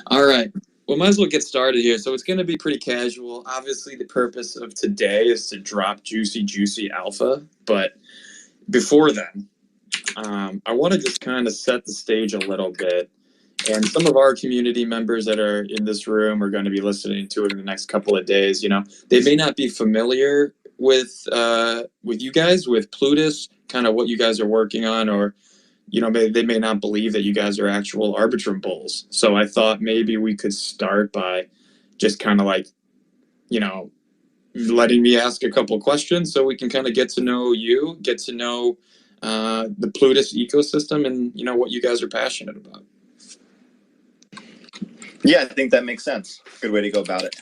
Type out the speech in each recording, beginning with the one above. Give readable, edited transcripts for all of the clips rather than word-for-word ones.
All right. Well, might as well get started here. So it's going to be pretty casual. Obviously, the purpose of today is to drop juicy alpha. But before then, I want to just kind of set the stage a little bit. And some of our community members that are in this room are going to be listening to it in the next couple of days. You know, they may not be familiar with you guys, with Plutus, kind of what you guys are working on, or you know, they may not believe that you guys are actual Arbitrum bulls. So I thought maybe we could start by just kind of like, you know, letting me ask a couple of questions so we can kind of get to know you, get to know the Plutus ecosystem, and you know what you guys are passionate about. Yeah, I think that makes sense. Good way to go about it.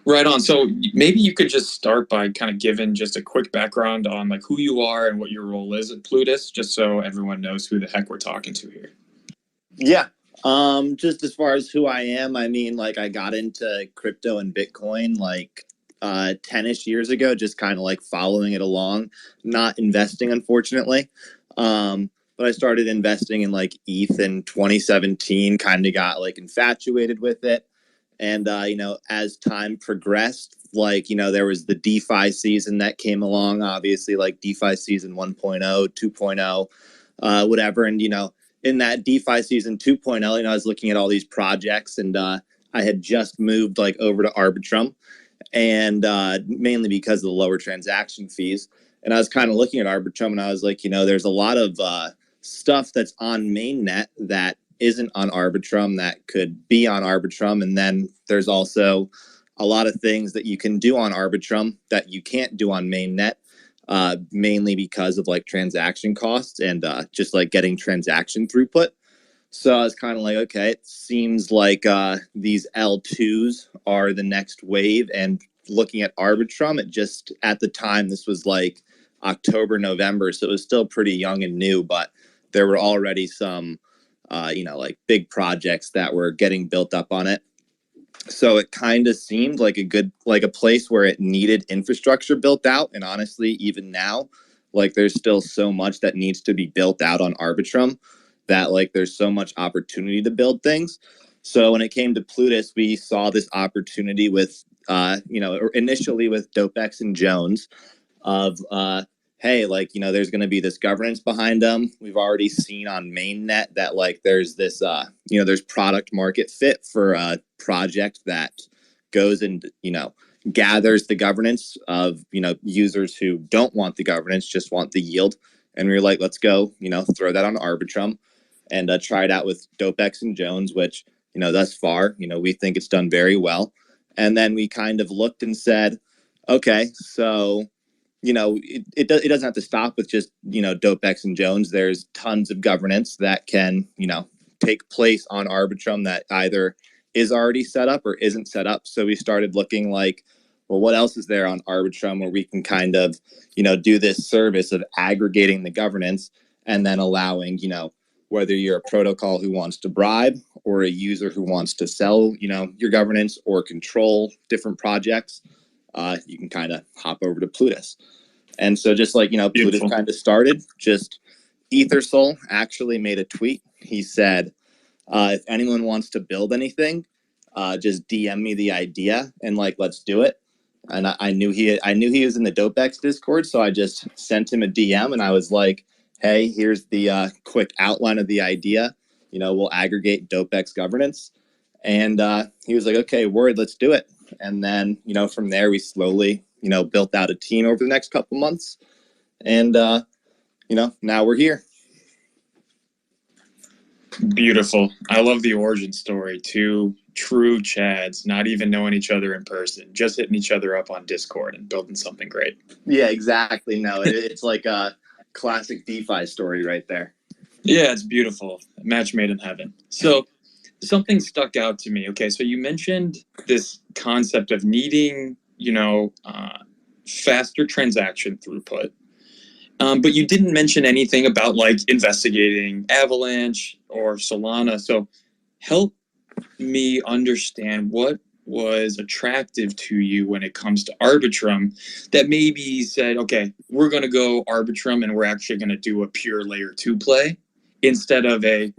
Right on. So maybe you could just start by kind of giving just a quick background on like who you are and what your role is at Plutus, just so everyone knows who the heck we're talking to here. Yeah. Just as far as who I am, I mean, like I got into crypto and Bitcoin like 10-ish years ago, just kind of like following it along, not investing, unfortunately. But I started investing in like ETH in 2017, kind of got like infatuated with it. And, you know, as time progressed, like, you know, there was the DeFi season that came along, obviously, like DeFi season 1.0, 2.0, whatever. And, you know, in that DeFi season 2.0, you know, I was looking at all these projects, and I had just moved like over to Arbitrum, and mainly because of the lower transaction fees. And I was kind of looking at Arbitrum, and I was like, you know, there's a lot of stuff that's on mainnet that isn't on Arbitrum that could be on Arbitrum. And then there's also a lot of things that you can do on Arbitrum that you can't do on mainnet, mainly because of like transaction costs and just like getting transaction throughput. So I was kind of like, okay, it seems like these L2s are the next wave. And looking at Arbitrum, it just, at the time, this was like October, November, so it was still pretty young and new, but there were already some you know, like big projects that were getting built up on it. So it kind of seemed like a good, like a place where it needed infrastructure built out. And honestly, even now, like there's still so much that needs to be built out on Arbitrum that like there's so much opportunity to build things. So when it came to Plutus, we saw this opportunity with, you know, initially with Dopex and Jones of, hey, like, you know, there's going to be this governance behind them. We've already seen on mainnet that like there's this, you know, there's product market fit for a project that goes and, you know, gathers the governance of, you know, users who don't want the governance, just want the yield. And we were like, let's go, you know, throw that on Arbitrum and try it out with Dopex and Jones, which, you know, thus far, you know, we think it's done very well. And then we kind of looked and said, okay, so you know, it doesn't have to stop with just, you know, Dopex and Jones. There's tons of governance that can, you know, take place on Arbitrum that either is already set up or isn't set up. So we started looking like, well, what else is there on Arbitrum where we can kind of, you know, do this service of aggregating the governance and then allowing, you know, whether you're a protocol who wants to bribe or a user who wants to sell, you know, your governance or control different projects, you can kind of hop over to Plutus. And so just like, you know, Plutus kind of started, just EtherSoul actually made a tweet. He said, if anyone wants to build anything, just DM me the idea and like, let's do it. And I knew he was in the Dopex Discord. So I just sent him a DM and I was like, hey, here's the quick outline of the idea. You know, we'll aggregate Dopex governance. And he was like, okay, word, let's do it. And then, you know, from there, we slowly, you know, built out a team over the next couple months. And, you know, now we're here. Beautiful. I love the origin story. Two true Chads, not even knowing each other in person, just hitting each other up on Discord and building something great. Yeah, exactly. No, it's like a classic DeFi story right there. Yeah, it's beautiful. A match made in heaven. So something stuck out to me. Okay, so you mentioned this concept of needing, you know, faster transaction throughput. But you didn't mention anything about like investigating Avalanche or Solana. So help me understand what was attractive to you when it comes to Arbitrum that maybe said, okay, we're going to go Arbitrum and we're actually going to do a pure layer 2 play instead of a,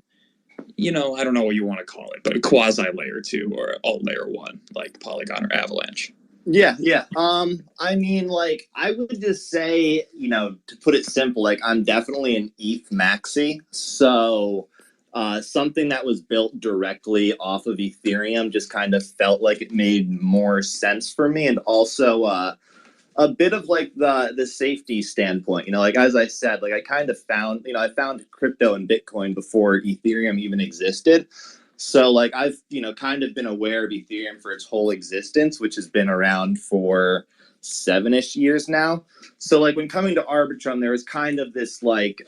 I don't know what you want to call it, but a quasi layer 2 or alt layer 1, like Polygon or Avalanche. Yeah. I mean, like, I would just say, to put it simple, like, I'm definitely an ETH maxi. So something that was built directly off of Ethereum just kind of felt like it made more sense for me. And also a bit of like the safety standpoint, like, as I said, like, I kind of found, I found crypto and Bitcoin before Ethereum even existed. So, like, I've, kind of been aware of Ethereum for its whole existence, which has been around for 7-ish years now. So, like, when coming to Arbitrum, there was kind of this, like,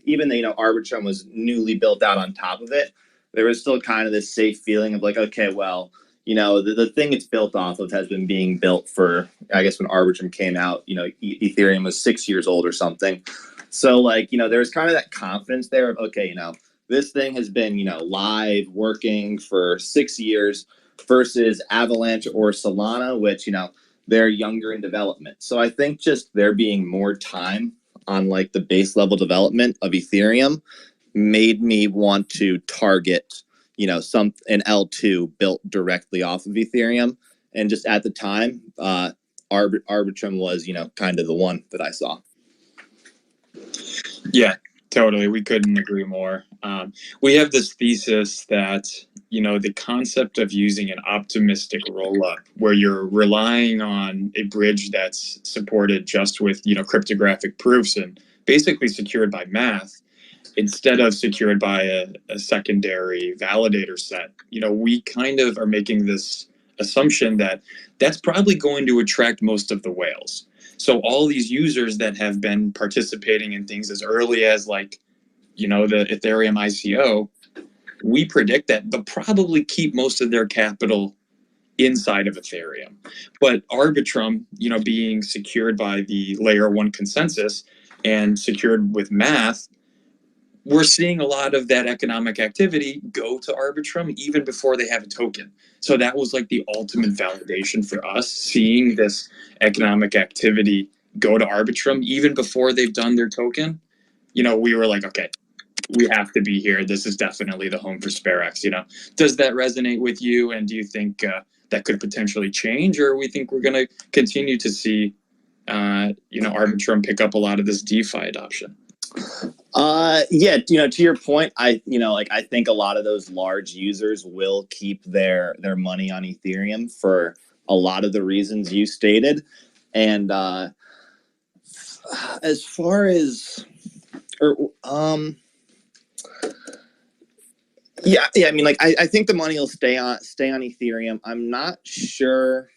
even though, Arbitrum was newly built out on top of it, there was still kind of this safe feeling of like, okay, well, the thing it's built off of has been being built for, I guess, when Arbitrum came out, Ethereum was 6 years old or something. So, like, there's kind of that confidence there of, okay, this thing has been, live working for 6 years versus Avalanche or Solana, which, they're younger in development. So I think just there being more time on like the base level development of Ethereum made me want to target, an L2 built directly off of Ethereum. And just at the time, Arbitrum was, kind of the one that I saw. Yeah, totally. We couldn't agree more. We have this thesis that, the concept of using an optimistic rollup where you're relying on a bridge that's supported just with, cryptographic proofs and basically secured by math instead of secured by a secondary validator set. We kind of are making this assumption that that's probably going to attract most of the whales. So all these users that have been participating in things as early as like, the Ethereum ICO, we predict that they'll probably keep most of their capital inside of Ethereum. But Arbitrum, being secured by the layer 1 consensus and secured with math, we're seeing a lot of that economic activity go to Arbitrum even before they have a token. So that was like the ultimate validation for us, seeing this economic activity go to Arbitrum even before they've done their token. We were like, okay, we have to be here. This is definitely the home for Sperax. Does that resonate with you? And do you think that could potentially change, or we think we're going to continue to see, Arbitrum pick up a lot of this DeFi adoption? Yeah, to your point, I think a lot of those large users will keep their money on Ethereum for a lot of the reasons you stated. And as far as yeah, I mean, like, I think the money will stay on Ethereum. I'm not sure.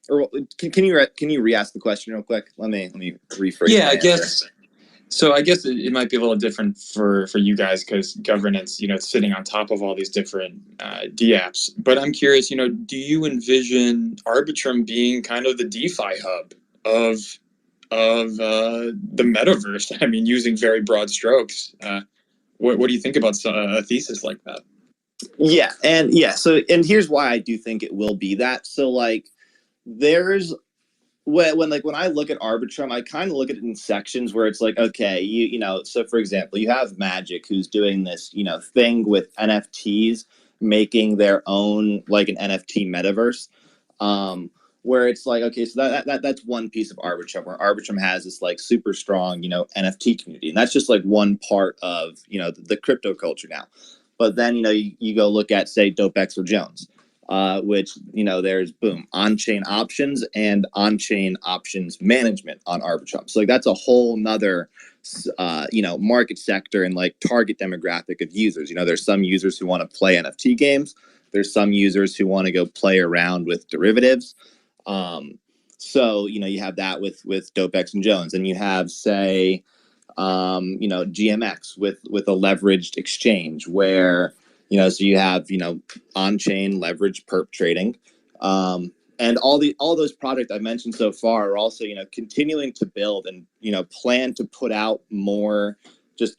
Or can you re-ask the question real quick? Let me rephrase. Yeah, I guess. So I guess it might be a little different for you guys because governance, it's sitting on top of all these different dApps. But I'm curious, do you envision Arbitrum being kind of the DeFi hub of the metaverse? I mean, using very broad strokes. What do you think about a thesis like that? Yeah. So here's why I do think it will be that. So, like, there's when I look at Arbitrum, I kind of look at it in sections where it's like, okay, so for example, you have Magic, who's doing this, thing with NFTs, making their own, like, an NFT metaverse, where it's like, okay, so that's one piece of Arbitrum, where Arbitrum has this, like, super strong, NFT community, and that's just like one part of, the crypto culture now. But then, you go look at, say, DopeX or Jones, which, there's, boom, on-chain options and on-chain options management on Arbitrum. So, like, that's a whole nother, market sector and, like, target demographic of users. There's some users who want to play NFT games. There's some users who want to go play around with derivatives. So, you have that with DopeX and Jones. And you have, say, GMX with a leveraged exchange where, so you have, on-chain leverage perp trading. And all those products I've mentioned so far are also, continuing to build and, plan to put out more,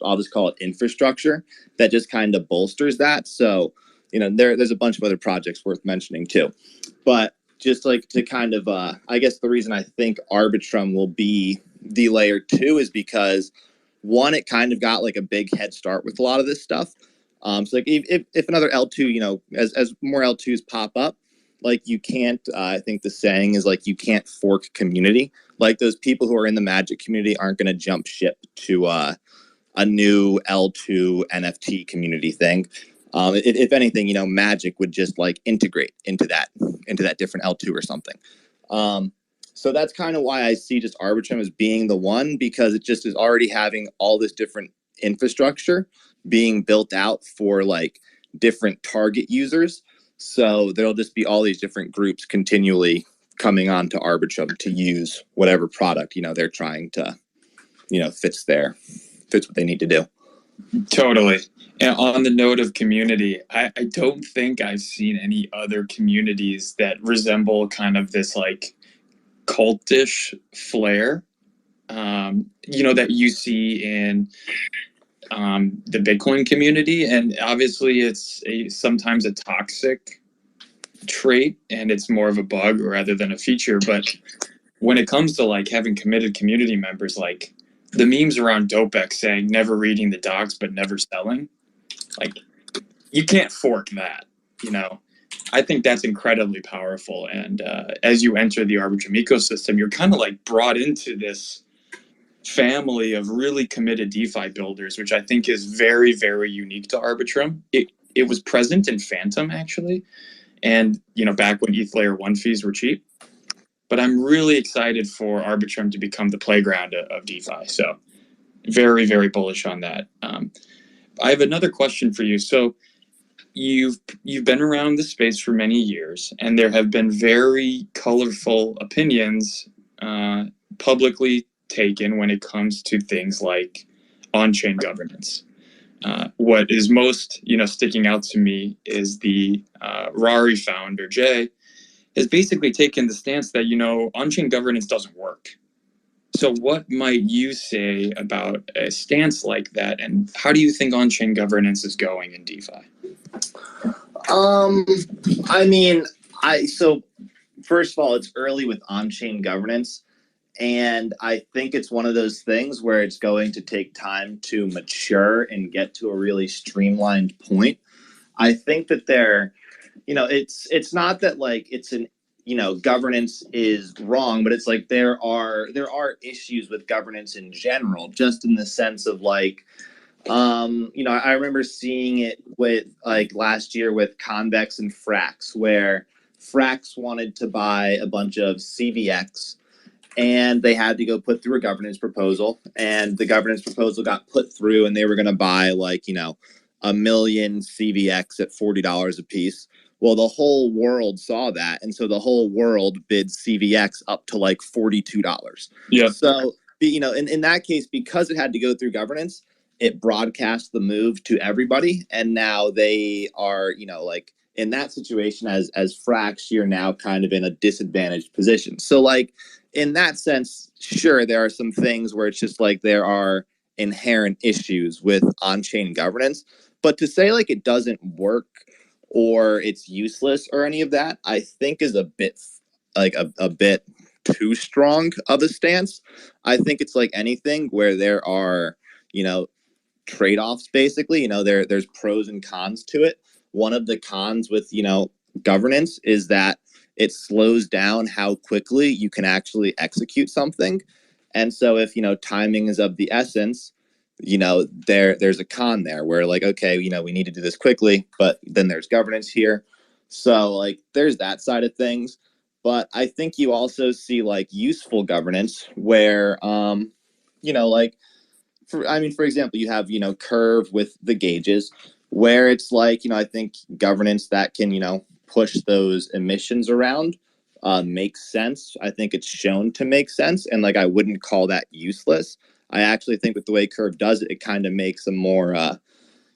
I'll just call it infrastructure that just kind of bolsters that. So, there's a bunch of other projects worth mentioning too. But just like to kind of, I guess the reason I think Arbitrum will be the layer 2 is because, one, it kind of got like a big head start with a lot of this stuff. So like if another L2, as more L2s pop up, like you can't, I think the saying is like, you can't fork community. Like those people who are in the Magic community aren't going to jump ship to a new L2 NFT community thing. If anything, Magic would just like integrate into that different L2 or something. So that's kind of why I see just Arbitrum as being the one, because it just is already having all this different infrastructure being built out for like different target users. So there'll just be all these different groups continually coming on to Arbitrum to use whatever product, they're trying to, fits what they need to do. Totally. And on the note of community, I don't think I've seen any other communities that resemble kind of this like cultish flair, that you see in the Bitcoin community. And obviously it's sometimes a toxic trait and it's more of a bug rather than a feature. But when it comes to like having committed community members, like the memes around DopeX saying never reading the docs but never selling, like you can't fork that. I think that's incredibly powerful. And as you enter the Arbitrum ecosystem, you're kind of like brought into this family of really committed DeFi builders, which I think is very, very unique to Arbitrum. It was present in Phantom actually, and back when ETH Layer 1 fees were cheap. But I'm really excited for Arbitrum to become the playground of DeFi. So very, very bullish on that. I have another question for you. So you've been around the space for many years, and there have been very colorful opinions publicly taken when it comes to things like on-chain governance. What is most sticking out to me is the Rari founder Jay has basically taken the stance that on-chain governance doesn't work. So what might you say about a stance like that, and how do you think on-chain governance is going in DeFi? So first of all, it's early with on-chain governance, and I think it's one of those things where it's going to take time to mature and get to a really streamlined point. I think that it's not that like it's an governance is wrong, but it's like there are issues with governance in general, just in the sense of like I remember seeing it with like last year with Convex and Frax, where Frax wanted to buy a bunch of CVX and they had to go put through a governance proposal, and the governance proposal got put through and they were going to buy like, 1 million CVX at $40 a piece. Well, the whole world saw that. And so the whole world bid CVX up to like $42. Yeah. So, in that case, because it had to go through governance, it broadcast the move to everybody. And now they are, like in that situation as Frax, you're now kind of in a disadvantaged position. So like in that sense, sure, there are some things where it's just like there are inherent issues with on-chain governance. But to say like it doesn't work or it's useless or any of that, I think is a bit like a bit too strong of a stance. I think it's like anything where there are, trade-offs basically. There's pros and cons to it. One of the cons with, governance is that it slows down how quickly you can actually execute something. And so if, timing is of the essence, there's a con there where like, okay, we need to do this quickly, but then there's governance here. So like there's that side of things. But I think you also see like useful governance where, like, for example, you have, Curve with the gauges where it's like, I think governance that can, push those emissions around makes sense. I think it's shown to make sense. And like, I wouldn't call that useless. I actually think with the way Curve does it, it kind of makes a more,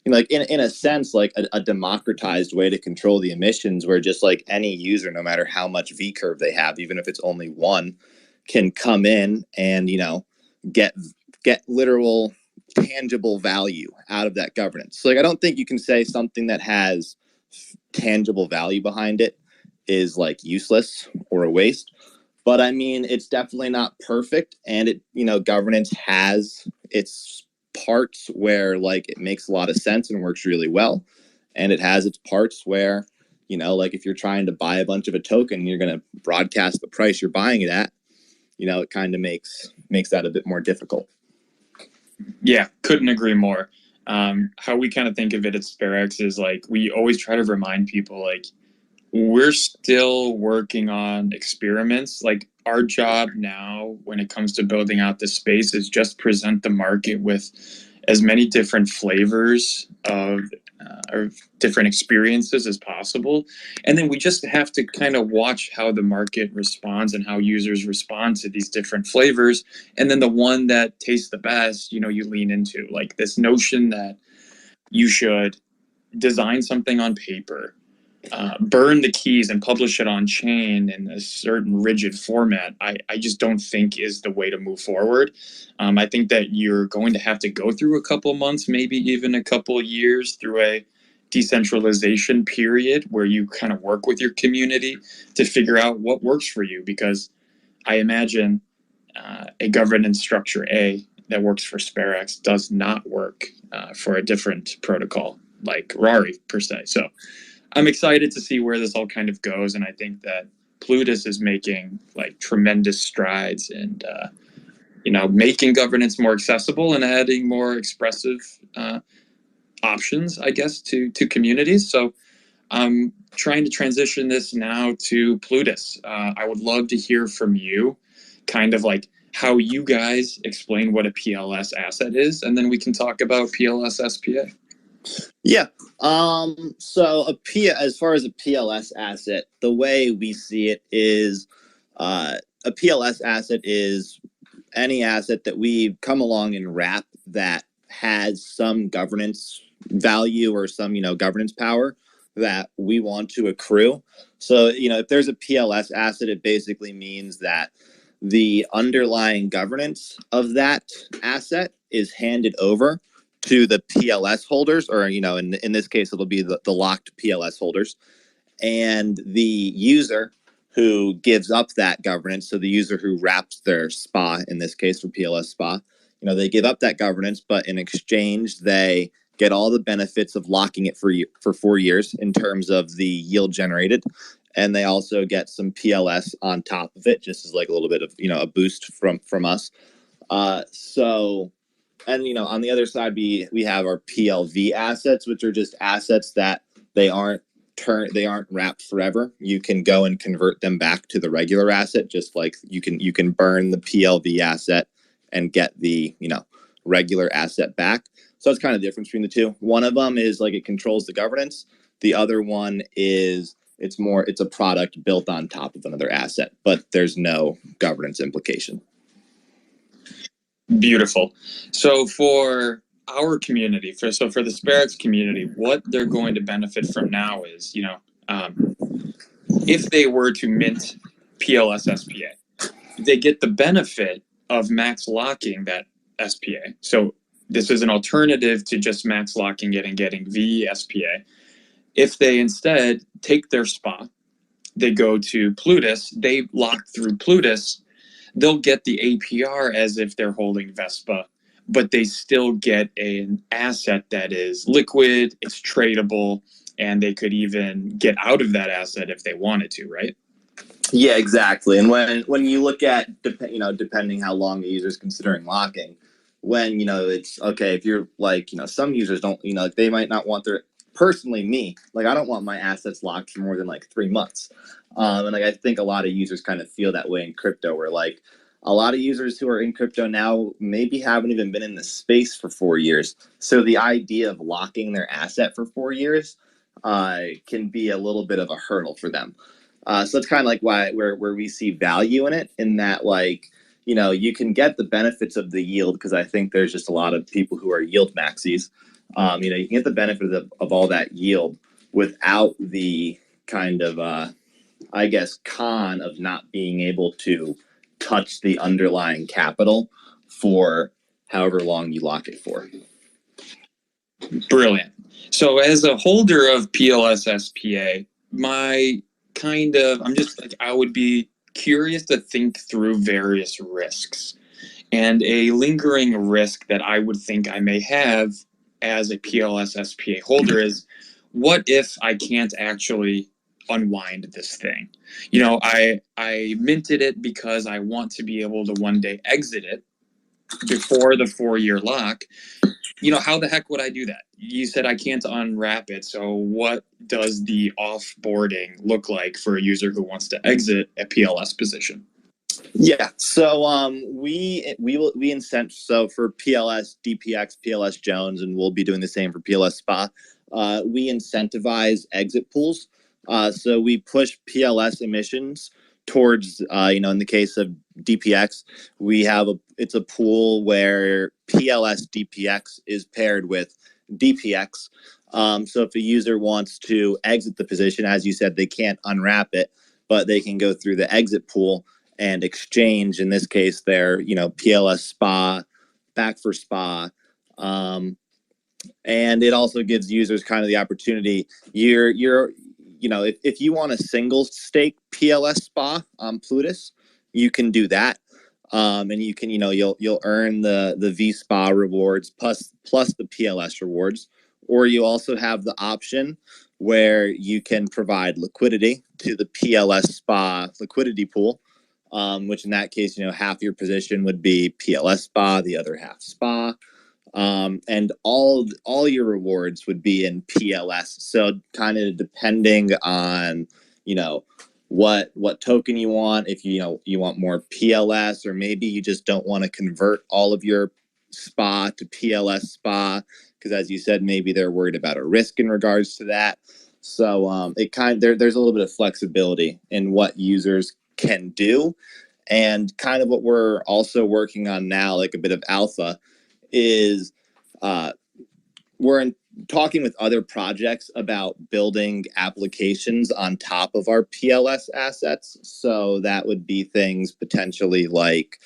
like in a sense, like a democratized way to control the emissions where just like any user, no matter how much V curve they have, even if it's only one, can come in and, get literal tangible value out of that governance. So like, I don't think you can say something that has tangible value behind it is like useless or a waste. But I mean, it's definitely not perfect. And it, governance has its parts where like it makes a lot of sense and works really well, and it has its parts where, you know, like if you're trying to buy a bunch of a token, you're going to broadcast the price you're buying it at. You know, it kind of makes that a bit more difficult. Yeah, couldn't agree more. How we kind of think of it at Sperax is like we always try to remind people like we're still working on experiments. Like our job now when it comes to building out this space is just present the market with as many different flavors of different experiences as possible. And then we just have to kind of watch how the market responds and how users respond to these different flavors. And then the one that tastes the best, you know, you lean into. Like this notion that you should design something on paper, burn the keys and publish it on chain in a certain rigid format, I just don't think is the way to move forward. I think that you're going to have to go through a couple months, maybe even a couple years through a decentralization period where you kind of work with your community to figure out what works for you. Because I imagine a governance structure A that works for Sperax does not work for a different protocol like Rari per se. So I'm excited to see where this all kind of goes, and I think that Plutus is making like tremendous strides and you know, making governance more accessible and adding more expressive options, I guess, to communities. So I'm trying to transition this now to Plutus. I would love to hear from you, kind of like how you guys explain what a PLS asset is, and then we can talk about PLS SPA. Yeah. So as far as a PLS asset, the way we see it is a PLS asset is any asset that we come along and wrap that has some governance value or some, you know, governance power that we want to accrue. So, you know, if there's a PLS asset, it basically means that the underlying governance of that asset is handed over to the PLS holders, or, you know, in this case, it'll be the locked PLS holders, and the user who gives up that governance. So the user who wraps their SPA, in this case for PLS SPA, you know, they give up that governance, but in exchange, they get all the benefits of locking it for 4 years in terms of the yield generated. And they also get some PLS on top of it, just as like a little bit of, you know, a boost from us. And, you know, on the other side, we have our PLV assets, which are just assets that they aren't wrapped forever. You can go and convert them back to the regular asset, just like you can burn the PLV asset and get the, you know, regular asset back. So that's kind of the difference between the two. One of them is like it controls the governance. The other one is it's a product built on top of another asset, but there's no governance implication. Beautiful. So for our community, for the Sperax community, what they're going to benefit from now is, you know, if they were to mint PLS SPA, they get the benefit of max locking that SPA. So this is an alternative to just max locking it and getting the SPA. If they instead take their SPA, they go to Plutus, they lock through Plutus, they'll get the APR as if they're holding Vespa, but they still get an asset that is liquid, it's tradable, and they could even get out of that asset if they wanted to, right? Yeah, exactly. And when you look at, you know, depending how long the user is considering locking, when, you know, it's okay, if you're like, you know, some users don't, you know, like they might not want their, personally me, like I don't want my assets locked for more than like 3 months. And like I think a lot of users kind of feel that way in crypto, where like a lot of users who are in crypto now maybe haven't even been in the space for 4 years. So the idea of locking their asset for 4 years can be a little bit of a hurdle for them. So that's kind of like where we see value in that, like, you know, you can get the benefits of the yield, because I think there's just a lot of people who are yield maxis. You know, you can get the benefit of all that yield without the kind of, I guess, con of not being able to touch the underlying capital for however long you lock it for. Brilliant. So as a holder of PLS SPA, I'm just like, I would be curious to think through various risks. and a lingering risk that I would think I may have as a PLS SPA holder is, what if I can't actually unwind this thing? You know, I minted it because I want to be able to one day exit it before the 4-year lock. You know, how the heck would I do that? You said I can't unwrap it. So what does the offboarding look like for a user who wants to exit a PLS position? Yeah, so we incent, so for PLS DPX, PLS Jones, and we'll be doing the same for PLS SPA. We incentivize exit pools. So we push PLS emissions towards, you know, in the case of DPX, it's a pool where PLS DPX is paired with DPX. So if a user wants to exit the position, as you said, they can't unwrap it, but they can go through the exit pool and exchange, in this case, their, you know, PLS SPA back for SPA. And it also gives users kind of the opportunity. You know, if you want a single stake PLS SPA on Plutus, you can do that. And you can, you know, you'll earn the VSPA rewards plus the PLS rewards. Or you also have the option where you can provide liquidity to the PLS SPA liquidity pool. Which in that case, you know, half your position would be PLS SPA, the other half SPA, and all your rewards would be in PLS. So kind of depending on, you know, what token you want, if you know you want more PLS, or maybe you just don't want to convert all of your SPA to PLS SPA, because as you said, maybe they're worried about a risk in regards to that. So there's a little bit of flexibility in what users can do. And kind of what we're also working on now, like a bit of alpha, is we're talking with other projects about building applications on top of our PLS assets. So that would be things potentially like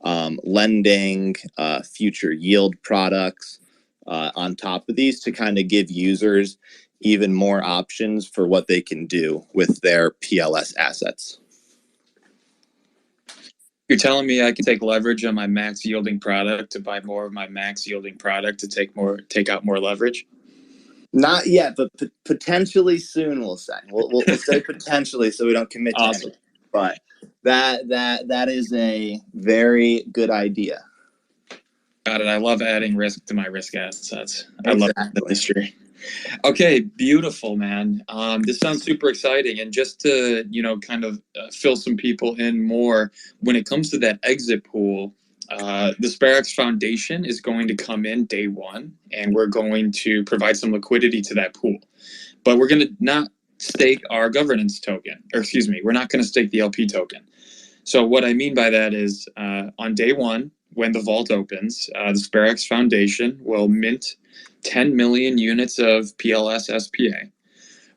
lending, future yield products on top of these, to kind of give users even more options for what they can do with their PLS assets. You're telling me I can take leverage on my max yielding product to buy more of my max yielding product to take out more leverage? Not yet, but potentially soon. We'll say we'll say potentially, so we don't commit to anything. But that is a very good idea. Got it. I love adding risk to my risk assets. Exactly. I love the industry. Okay, beautiful, man. This sounds super exciting. And just to, you know, kind of fill some people in more, when it comes to that exit pool, the Sperax Foundation is going to come in day one, and we're going to provide some liquidity to that pool. But we're going to not stake our governance token, or excuse me, we're not going to stake the LP token. So what I mean by that is on day one, when the vault opens, the Sperax Foundation will mint 10 million units of PLS SPA.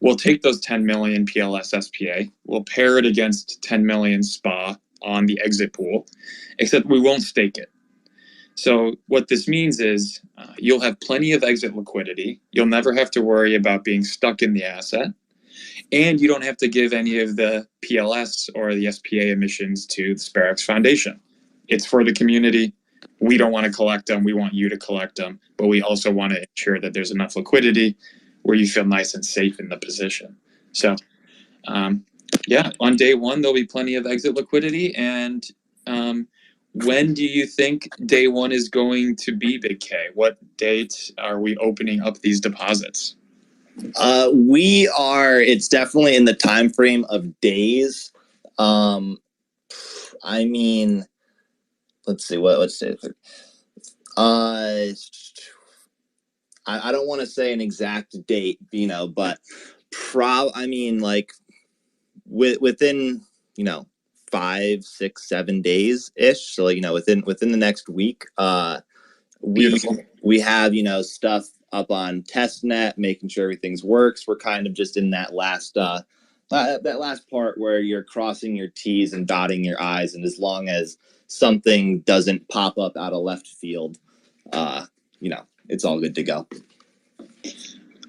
We'll take those 10 million PLS SPA, we'll pair it against 10 million SPA on the exit pool, except we won't stake it. So what this means is you'll have plenty of exit liquidity, you'll never have to worry about being stuck in the asset, and you don't have to give any of the PLS or the SPA emissions to the Sperax Foundation. It's for the community. We don't want to collect them. We want you to collect them. But we also want to ensure that there's enough liquidity where you feel nice and safe in the position. So, yeah, on day one, there'll be plenty of exit liquidity. And when do you think day one is going to be, Big K? What date are we opening up these deposits? It's definitely in the time frame of days. I mean, let's see, let's say, I don't want to say an exact date, you know, but I mean, like within, you know, 5, 6, 7 days ish. So, like, you know, within the next week, we have, you know, stuff up on testnet, making sure everything's works. We're kind of just in that last part where you're crossing your T's and dotting your I's, and as long as something doesn't pop up out of left field, you know, it's all good to go.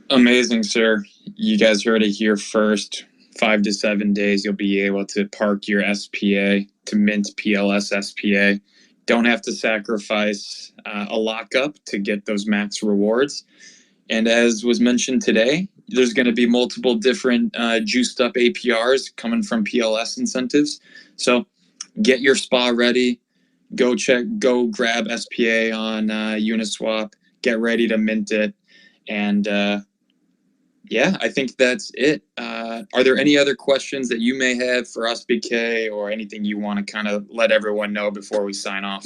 Amazing, sir. You guys heard it here first. 5 to 7 days, you'll be able to park your SPA to mint PLS SPA don't have to sacrifice a lockup to get those max rewards. And as was mentioned today, there's going to be multiple different juiced up APRs coming from PLS incentives. So get your SPA ready. Go grab SPA on Uniswap. Get ready to mint it. And yeah, I think that's it. Are there any other questions that you may have for us, BK, or anything you want to kind of let everyone know before we sign off?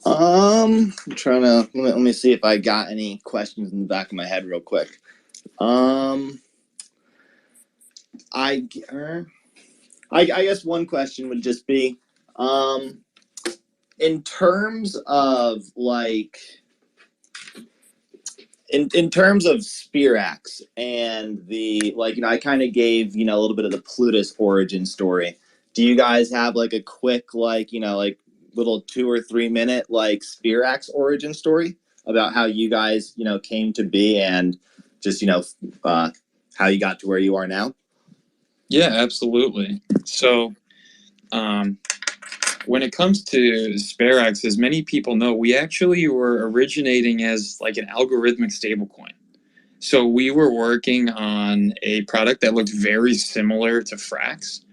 I'm trying to let me see if I got any questions in the back of my head real quick. I guess one question would just be, in terms of like, in terms of Sperax and the, like, I kind of gave, a little bit of the Plutus origin story. Do you guys have like a quick, like, like little 2 or 3 minute, like, Sperax origin story about how you guys, came to be and just, how you got to where you are now? Yeah, absolutely. So, when it comes to Sperax, as many people know, we actually were originating as like an algorithmic stablecoin. So we were working on a product that looked very similar to Frax.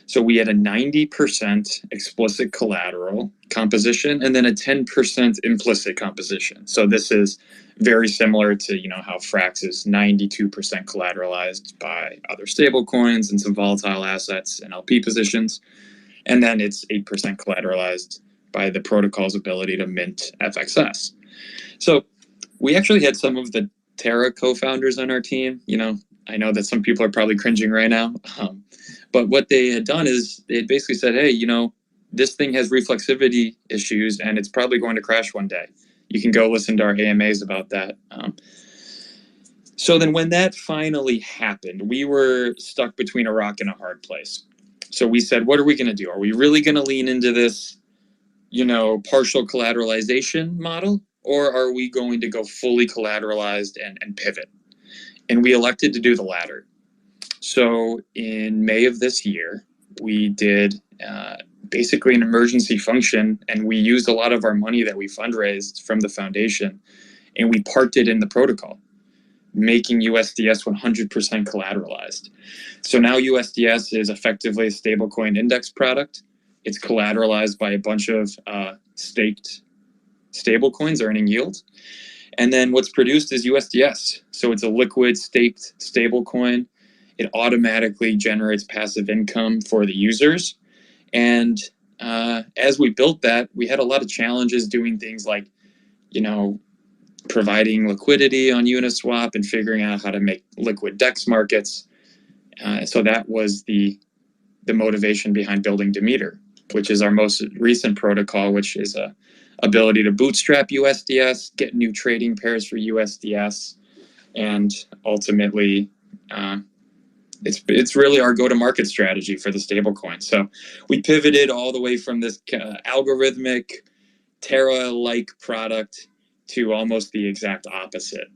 So we had a 90% explicit collateral composition and then a 10% implicit composition. So this is very similar to, how Frax is 92% collateralized by other stable coins and some volatile assets and LP positions. And then it's 8% collateralized by the protocol's ability to mint FXS. So we actually had some of the Terra co-founders on our team. I know that some people are probably cringing right now. But what they had done is they had basically said, hey, this thing has reflexivity issues and it's probably going to crash one day. You can go listen to our AMAs about that. So then when that finally happened, we were stuck between a rock and a hard place. So we said, what are we going to do? Are we really going to lean into this, partial collateralization model? Or are we going to go fully collateralized and pivot? And we elected to do the latter. So in May of this year, we did basically an emergency function, and we used a lot of our money that we fundraised from the foundation, and we parked it in the protocol, making USDS 100% collateralized. So now USDS is effectively a stablecoin index product. It's collateralized by a bunch of staked stablecoins earning yield. And then what's produced is USDS. So it's a liquid staked stablecoin. It automatically generates passive income for the users. And as we built that, we had a lot of challenges doing things like, providing liquidity on Uniswap and figuring out how to make liquid DEX markets. So that was the motivation behind building Demeter, which is our most recent protocol, which is a ability to bootstrap USDS, get new trading pairs for USDS, and ultimately it's really our go-to-market strategy for the stablecoin. So we pivoted all the way from this algorithmic Terra-like product to almost the exact opposite,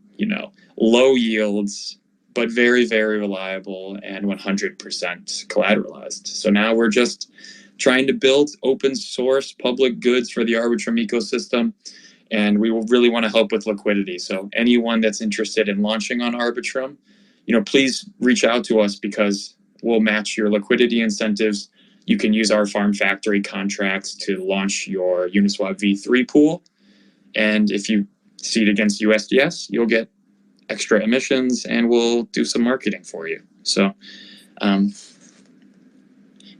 low yields, but very, very reliable and 100% collateralized. So now we're just trying to build open source public goods for the Arbitrum ecosystem, and we will really want to help with liquidity. So anyone that's interested in launching on Arbitrum, please reach out to us because we'll match your liquidity incentives. You can use our Farm Factory contracts to launch your Uniswap V3 pool. And if you seed against USDS, you'll get extra emissions and we'll do some marketing for you. So,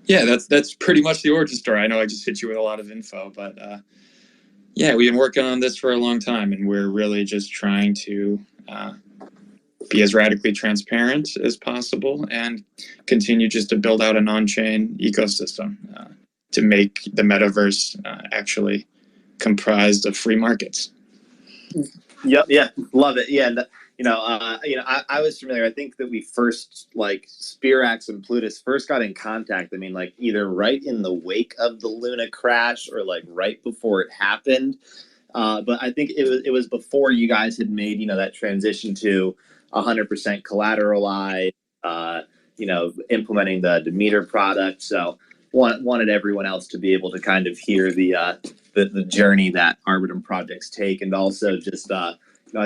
yeah, that's pretty much the origin story. I know I just hit you with a lot of info, but yeah, we've been working on this for a long time, and we're really just trying to be as radically transparent as possible and continue just to build out an on-chain ecosystem to make the metaverse actually comprised of free markets. Yep. Yeah. Love it. Yeah. And, I was familiar. I think that we first, like, Sperax and Plutus first got in contact. I mean, like, either right in the wake of the Luna crash or like right before it happened. But I think it was before you guys had made, that transition to 100% collateralized, implementing the Demeter product. So wanted everyone else to be able to kind of hear the journey that Arbitrum projects take, and also just I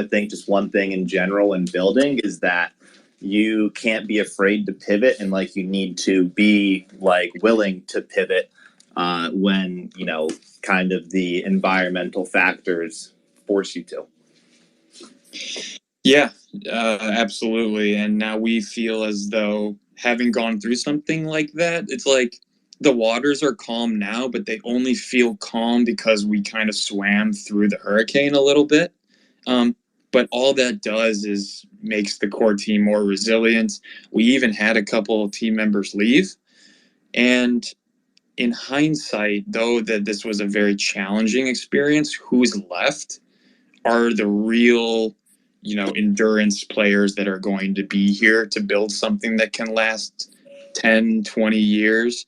think just one thing in general in building is that you can't be afraid to pivot, and like you need to be like willing to pivot when kind of the environmental factors force you to. Yeah, absolutely. And now we feel as though having gone through something like that, it's like the waters are calm now, but they only feel calm because we kind of swam through the hurricane a little bit. But all that does is makes the core team more resilient. We even had a couple team members leave. And in hindsight, though, that this was a very challenging experience, who's left are the real endurance players that are going to be here to build something that can last 10, 20 years.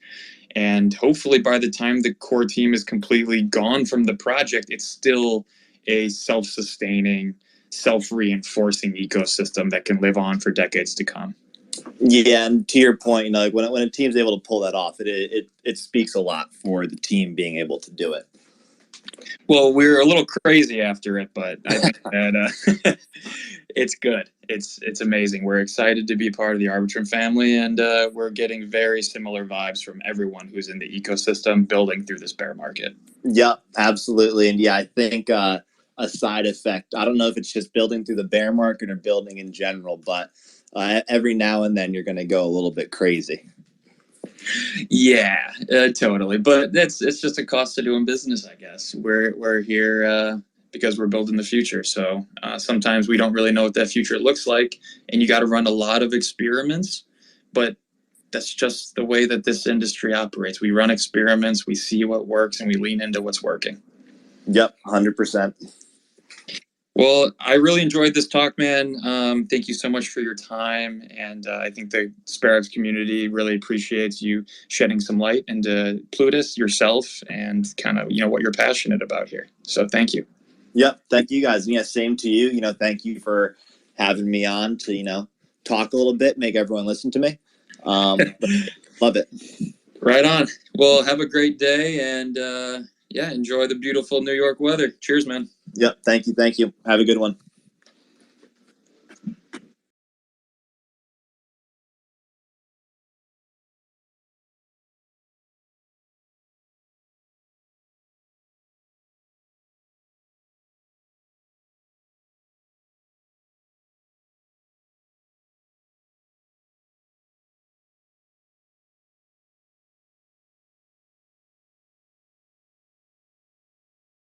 And hopefully by the time the core team is completely gone from the project, it's still a self-sustaining, self-reinforcing ecosystem that can live on for decades to come. Yeah, and to your point, like when a team's able to pull that off, it speaks a lot for the team being able to do it. Well, we were a little crazy after it, but I think that it's good. It's amazing. We're excited to be part of the Arbitrum family, and we're getting very similar vibes from everyone who's in the ecosystem building through this bear market. Yeah, absolutely. And yeah, I think a side effect, I don't know if it's just building through the bear market or building in general, but every now and then you're going to go a little bit crazy. Yeah, totally. But it's just a cost of doing business, I guess. We're here because we're building the future. So sometimes we don't really know what that future looks like, and you got to run a lot of experiments. But that's just the way that this industry operates. We run experiments, we see what works, and we lean into what's working. Yep, 100%. Well, I really enjoyed this talk, man. Thank you so much for your time. And I think the Sperax community really appreciates you shedding some light into Plutus, yourself, and kind of, what you're passionate about here. So thank you. Yep, thank you guys. Yeah, same to you. Thank you for having me on to, talk a little bit, make everyone listen to me. Love it. Right on. Well, have a great day, and enjoy the beautiful New York weather. Cheers, man. Yep, thank you. Have a good one.